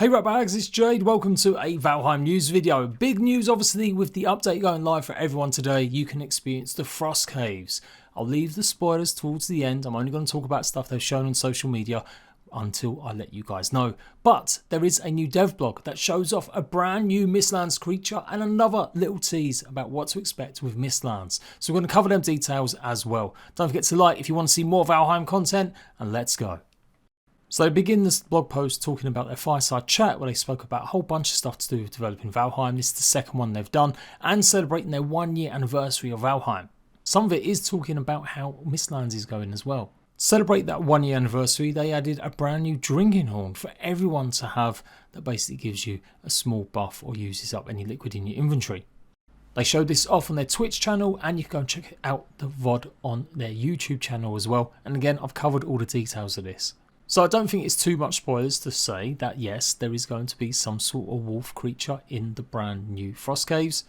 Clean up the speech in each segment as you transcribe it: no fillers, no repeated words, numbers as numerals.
Hey ratbags, it's Jade. Welcome to a VALHEIM news video. Big news obviously with the update going live for everyone today. You can experience the Frost Caves. I'll leave the spoilers towards the end. I'm only going to talk about stuff they've shown on social media until I let you guys know. But there is a new dev blog that shows off a brand new Mistlands creature and another little tease about what to expect with Mistlands. So we're going to cover them details as well. Don't forget to like if you want to see more VALHEIM content, and let's go. So they begin this blog post talking about their fireside chat where they spoke about a whole bunch of stuff to do with developing VALHEIM. This is the second one they've done, and celebrating their 1 year anniversary of VALHEIM. Some of it is talking about how Mistlands is going as well. To celebrate that 1 year anniversary, they added a brand new drinking horn for everyone to have that basically gives you a small buff or uses up any liquid in your inventory. They showed this off on their Twitch channel, and you can go and check out the VOD on their YouTube channel as well. And again, I've covered all the details of this. So I don't think it's too much spoilers to say that yes, there is going to be some sort of wolf creature in the brand new Frost Caves.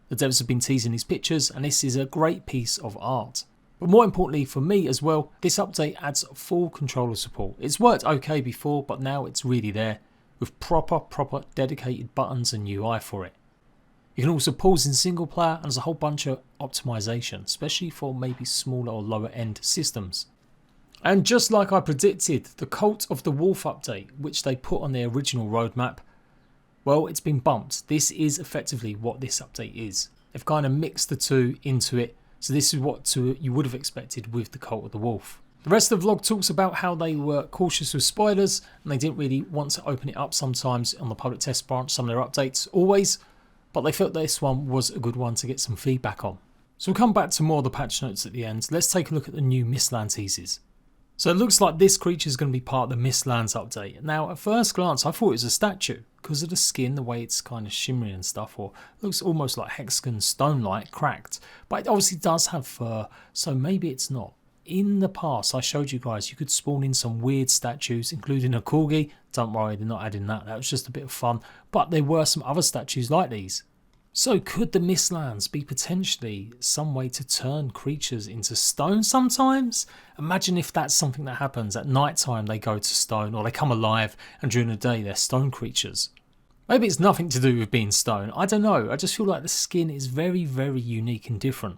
The devs have been teasing these pictures, and this is a great piece of art. But more importantly for me as well, this update adds full controller support. It's worked okay before, but now it's really there with proper dedicated buttons and UI for it. You can also pause in single player, and there's a whole bunch of optimization, especially for maybe smaller or lower end systems. And just like I predicted, the Cult of the Wolf update, which they put on their original roadmap, well, it's been bumped. This is effectively what this update is. They've kind of mixed the two into it, so this is what you would have expected with the Cult of the Wolf. The rest of the vlog talks about how they were cautious with spoilers, and they didn't really want to open it up sometimes on the public test branch, some of their updates, always, but they felt this one was a good one to get some feedback on. So we'll come back to more of the patch notes at the end. Let's take a look at the new Mistland Teases. So it looks like this creature is going to be part of the Mistlands update. Now at first glance I thought it was a statue because of the skin, the way it's kind of shimmery and stuff, or looks almost like hexagon stone-like, cracked. But it obviously does have fur, so maybe it's not. In the past I showed you guys you could spawn in some weird statues, including a corgi. Don't worry, they're not adding that, that was just a bit of fun. But there were some other statues like these. So could the Mistlands be potentially some way to turn creatures into stone sometimes? Imagine if that's something that happens. At night time they go to stone, or they come alive, and during the day they're stone creatures. Maybe it's nothing to do with being stone, I don't know. I just feel like the skin is very unique and different.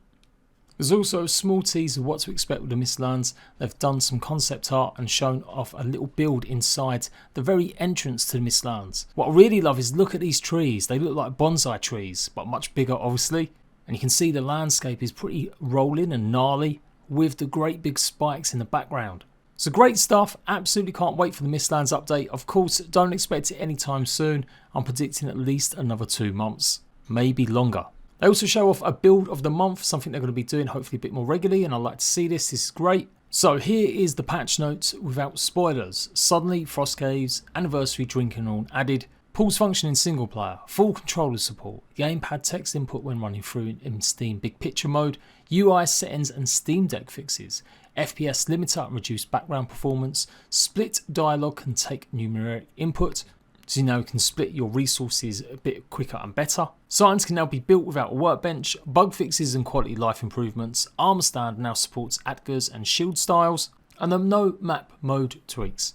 There's also a small tease of what to expect with the Mistlands. They've done some concept art and shown off a little build inside the very entrance to the Mistlands. What I really love is look at these trees. They look like bonsai trees, but much bigger obviously. And you can see the landscape is pretty rolling and gnarly with the great big spikes in the background. So great stuff, absolutely can't wait for the Mistlands update. Of course, don't expect it anytime soon. I'm predicting at least another 2 months, maybe longer. They also show off a build of the month, something they're going to be doing hopefully a bit more regularly, and I like to see this. This is great. So here is the patch notes without spoilers. Suddenly, Frost Caves, anniversary drinking horn added, pause function in single player, full controller support, gamepad text input when running through in Steam Big Picture mode, UI settings and Steam Deck fixes, FPS limiter and reduced background performance, split dialogue can take numeric input, so you now can split your resources a bit quicker and better. Signs can now be built without a workbench, bug fixes and quality life improvements, armor stand now supports ATGers and shield styles, and there are no map mode tweaks.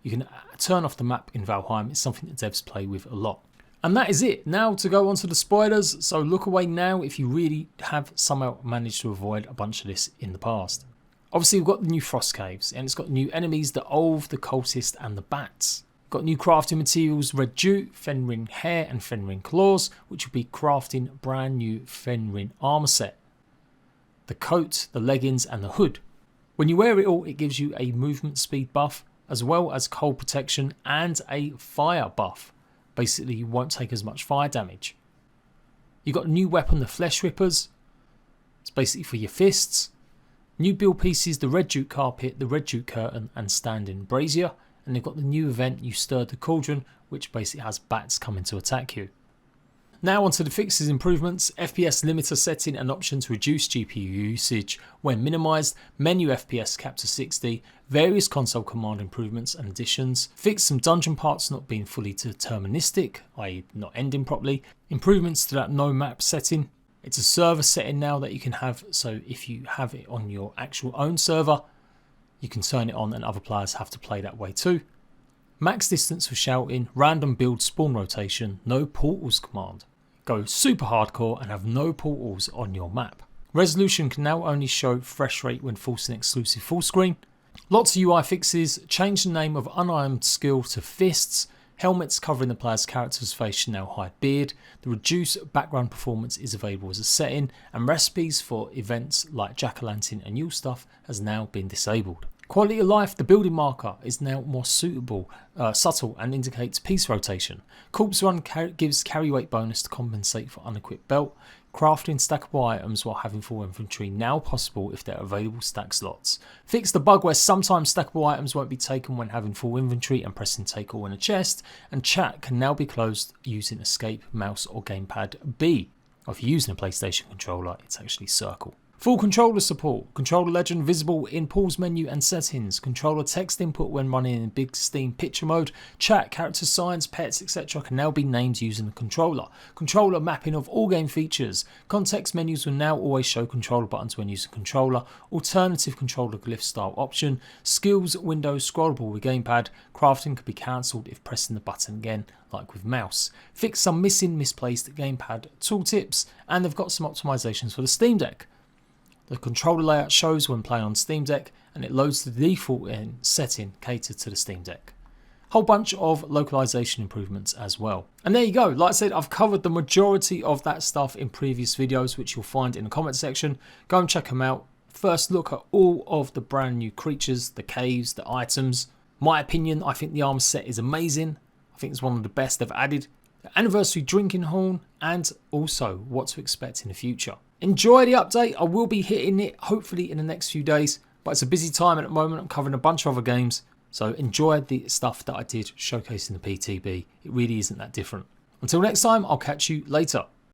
You can turn off the map in VALHEIM, it's something that devs play with a lot. And that is it. Now to go on to the spoilers, so look away now if you really have somehow managed to avoid a bunch of this in the past. Obviously we've got the new Frost Caves, and it's got new enemies, the Olve, the Cultist and the Bats. Got new crafting materials, red jute, Fenrir hair and Fenrir claws, which will be crafting brand new Fenrir armor set. The coat, the leggings and the hood. When you wear it all, it gives you a movement speed buff, as well as cold protection and a fire buff. Basically you won't take as much fire damage. You've got a new weapon, the Flesh Rippers. It's basically for your fists. New build pieces, the red jute carpet, the red jute curtain and standing brazier. And they've got the new event, You Stirred the Cauldron, which basically has bats coming to attack you. Now onto the fixes improvements, FPS limiter setting an option to reduce GPU usage when minimised, menu FPS capped to 60, various console command improvements and additions, fixed some dungeon parts not being fully deterministic, i.e. not ending properly, improvements to that no map setting. It's a server setting now that you can have, so if you have it on your actual own server, you can turn it on and other players have to play that way too. max distance for shouting, random build spawn rotation, no portals command. Go super hardcore and have no portals on your map. Resolution can now only show fresh rate when forcing exclusive full screen. Lots of UI fixes, change the name of unarmed skill to fists, helmets covering the player's character's face should now hide beard, the reduced background performance is available as a setting, and recipes for events like Jack-o'-lantern and Yule stuff has now been disabled. Quality of life, the building marker is now more subtle and indicates piece rotation. Corpse Run gives carry weight bonus to compensate for unequipped belt. Crafting stackable items while having full inventory now possible if there are available stack slots. Fix the bug where sometimes stackable items won't be taken when having full inventory and pressing take all in a chest, and chat can now be closed using escape, mouse or gamepad B. Or if you're using a PlayStation controller, it's actually circle. Full controller support, controller legend visible in pause menu and settings, controller text input when running in big Steam picture mode, chat, character signs, pets, etc. can now be named using the controller. Controller mapping of all game features, context menus will now always show controller buttons when using controller, alternative controller glyph style option, skills window scrollable with gamepad, crafting could be cancelled if pressing the button again like with mouse. Fix some missing misplaced gamepad tooltips, and they've got some optimizations for the Steam Deck. The controller layout shows when playing on Steam Deck, and it loads the default setting catered to the Steam Deck. Whole bunch of localization improvements as well. And there you go. Like I said, I've covered the majority of that stuff in previous videos, which you'll find in the comment section. Go and check them out. First look at all of the brand new creatures, the caves, the items. My opinion, I think the armor set is amazing. I think it's one of the best they've added. The anniversary drinking horn, and also what to expect in the future. Enjoy the update. I will be hitting it hopefully in the next few days, but it's a busy time at the moment. I'm covering a bunch of other games, so enjoy the stuff that I did showcasing the PTB. It really isn't that different. Until next time, I'll catch you later.